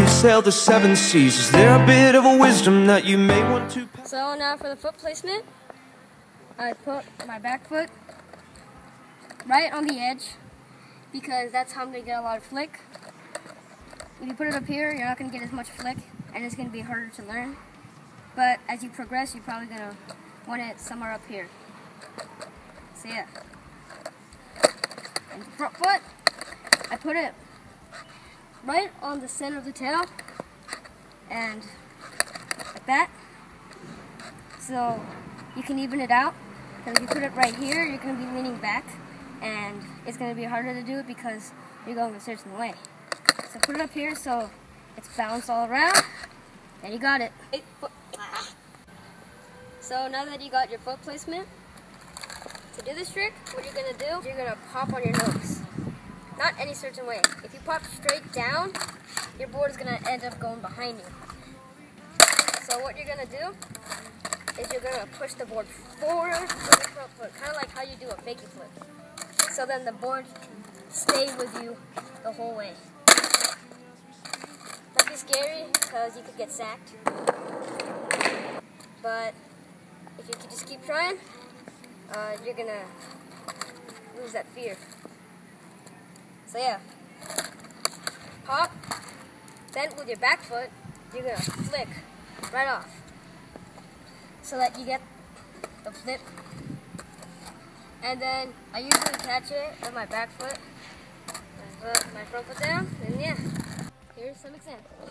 sail the seven seas. Is there a bit of a wisdom that you may want to pass? So now for the foot placement, I put my back foot right on the edge because that's how I'm going to get a lot of flick. If you put it up here, you're not going to get as much flick and it's going to be harder to learn. But as you progress, you're probably going to want it somewhere up here. So yeah. And the front foot, I put it right on the center of the tail and like that. So you can even it out. Because if you put it right here, you're going to be leaning back and it's going to be harder to do it because you're going a certain way. So put it up here so it's balanced all around, and you got it. So now that you got your foot placement, to do this trick, what you're going to do, you're going to pop on your nose. Not any certain way. If you pop straight down, your board is going to end up going behind you. So what you're going to do is you're going to push the board forward with your front foot, kind of like how you do a fakie flip. So then the board can stay with you the whole way. Might be scary because you could get sacked, but if you could just keep trying, you're going to lose that fear. So yeah, pop, then with your back foot, you're going to flick right off so that you get the flip. And then I usually catch it with my back foot, my front foot down, and yeah, here's some examples.